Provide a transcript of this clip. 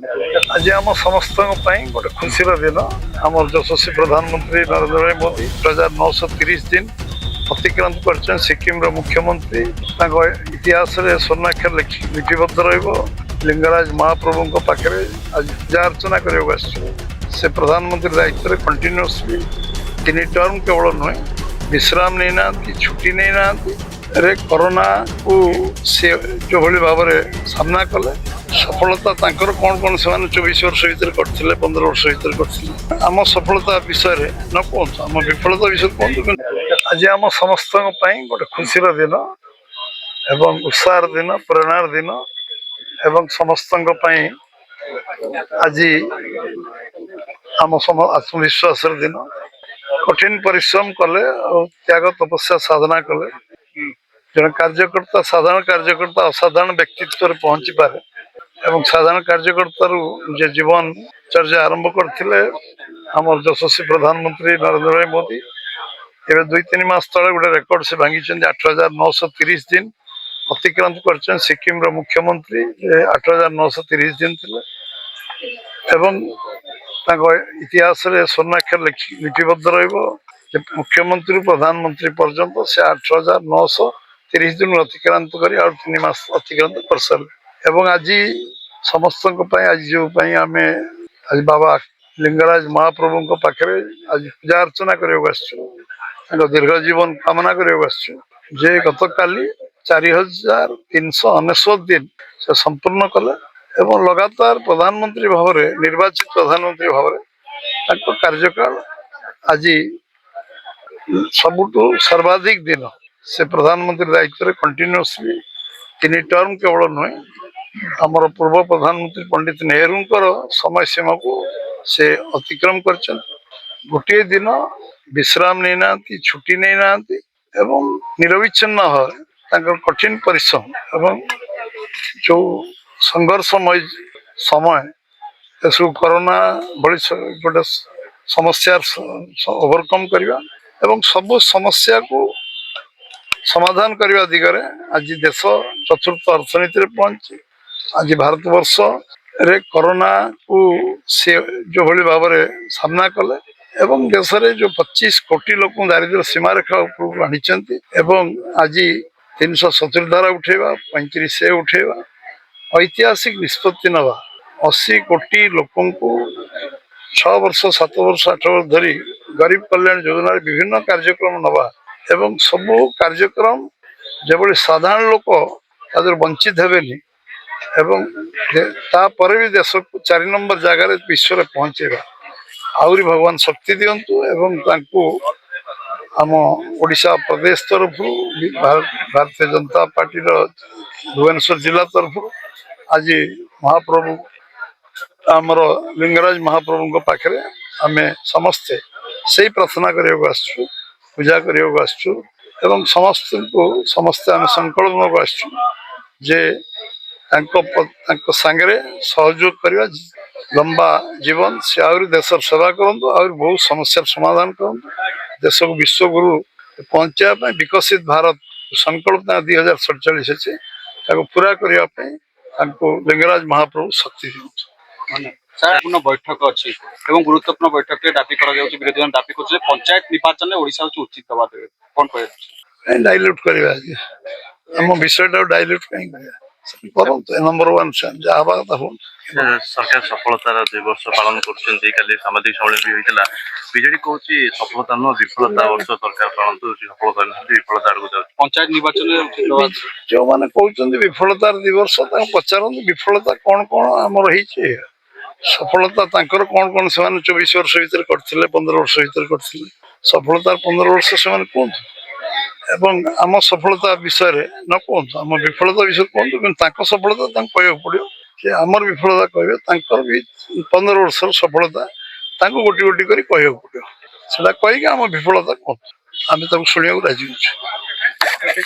आज आम समस्त गोटे खुशी दिन आम यशस्वी प्रधानमंत्री नरेंद्र भाई मोदी 1930 दिन अतिक्रांत कर सिक्किम मुख्यमंत्री इतिहास स्वर्णाक्षर लिपिबद्ध लिंगराज महाप्रभु पाखे आज पूजा अर्चना करने से प्रधानमंत्री दायित्व कंटिन्यूअसली 3 टर्म केवल नुहे विश्राम नहीं ना छुट्टी नहीं ना कोरोना को से जो भाव में सामना कले सफलता तांकर कौन से 24 वर्ष भर करते 15 वर्ष भर करते आम सफलता विषय न कहतु आम विफलता विषय कहतु आज आम समस्त गोटे खुशी दिन एवं उत्साह दिन प्रेरणार दिन एवं समस्त आज आम आत्मविश्वास दिन कठिन परिश्रम कले त्याग तपस्या साधना कले जन कार्यकर्ता साधारण कार्यकर्ता असाधारण व्यक्तित्व पहुंची पारे एवं साधारण कार्यकर्ता जे जीवन चर्चा आरंभ करते आम यशस्वी प्रधानमंत्री नरेंद्र भाई मोदी एवं 2-3 मास तले गोटे रेकर्ड से भांगी 8,930 दिन अतिक्रांत कर सिक्किम मुख्यमंत्री 8,930 दिन थे एवं इतिहास स्वर्णाक्षर लिपिबद्ध मुख्यमंत्री प्रधानमंत्री पर्यंत से 8,930 दिन अतिक्रांत कर 3 मास अतिक्रांत कर सारे एवं आज समस्त आज जो आम आज बाबा लिंगराज महाप्रभु पाखे आज पूजा अर्चना करने दीर्घ जीवन कामना करने जे गत काली 4,399 दिन से संपूर्ण कले एवं लगातार प्रधानमंत्री भाव में निर्वाचित प्रधानमंत्री भाव में कार्यकाल आज सबुठ सर्वाधिक दिन से प्रधानमंत्री दायित्व कंटिन्यूअसली 3 टर्म केवल नुहे आमर पूर्व प्रधानमंत्री पंडित नेहरू समय सीमा को से अतिक्रम कर गोटे दिन विश्राम नहीं ना छुट्टी नहीं ना एवं निरविच्छिन्न भाव कठिन परिश्रम एवं जो संघर्षमय समय सब कोरोना भली गोटे समस्या ओवरकम करवा एवं सब समस्या को समाधान करने दिगरे आज देश चतुर्थ अर्थनीति पहुंची आज भारत वर्ष रे कोरोना को से जो भाई भाव में सामना कले एवं देश में जो 25 कोटी लोक दारिद्र्य सीमा रेखा ऊपर आनी एवं आज 370 धारा उठेवा 35 से उठेवा ऐतिहासिक निष्पत्ति नवा 80 कोटी लोक 6 वर्ष 7 वर्ष 8 वर्ष धरी गरीब कल्याण योजना विभिन्न कार्यक्रम नवा एवं सबू कार्यक्रम जो साधारण लोक तादर वंचित हेबेनी एवं तापर भी देश को 4 नंबर जगार विश्व में पहुंचेगा आहरी भगवान शक्ति दिंतु एवं तांको आम ओडिशा प्रदेश तरफ भारतीय जनता पार्टी भुवनेश्वर जिला तरफ आज महाप्रभु आमर लिंगराज महाप्रभु पाखे आम समस्ते से प्रार्थना करने आसु पूजा करने आसु एवं समस्त को समस्ते आम संकल्प आसु जे सांगे सहयोग करवा लंबा जीवन से आहरी देश सेवा करूँ आहरी बहुत समस्या समाधान करूँ देश को विश्वगुरु पहुंचापी विकसित भारत संकल्प 2047 अच्छे पूरा करने लिंगराज महाप्रभु शक्ति दिखापूर्ण बैठक अच्छी गुरुत्वपूर्ण बैठक दाबी विरोधी दाबी कर पंचायत निर्वाचन में ओडिशा उचित दबा देवे कौन कह डाइल्यूट करवा आम विषय डाइल्यूट कहीं नंबर 1 सरकार सफलतार 2 वर्ष पालन कर सामाजिक सम्मेलन भी होता बीजेडी कहूँ सफलता नुह विफलता वर्ष सरकार पालन सफलता विफलता आड़ जाए पंचायत निर्वाचन जो मैंने कहते विफलतार 2 वर्ष पचार विफलता कौन कौन आम रही सफलता कौन से 24 वर्ष भर करते 15 वर्ष भर करते सफलतार 15 वर्ष से कहतु एवं आम सफलता विषय न कहतु आम विफलता विषय कहतु सफलता कह पड़ो कि आमर विफलता कहे भी 15 वर्ष सफलता गोटी गोटी कर कह पड़ो से कहीकि आम विफलता कहतु आम शुणा राजी अच्छे।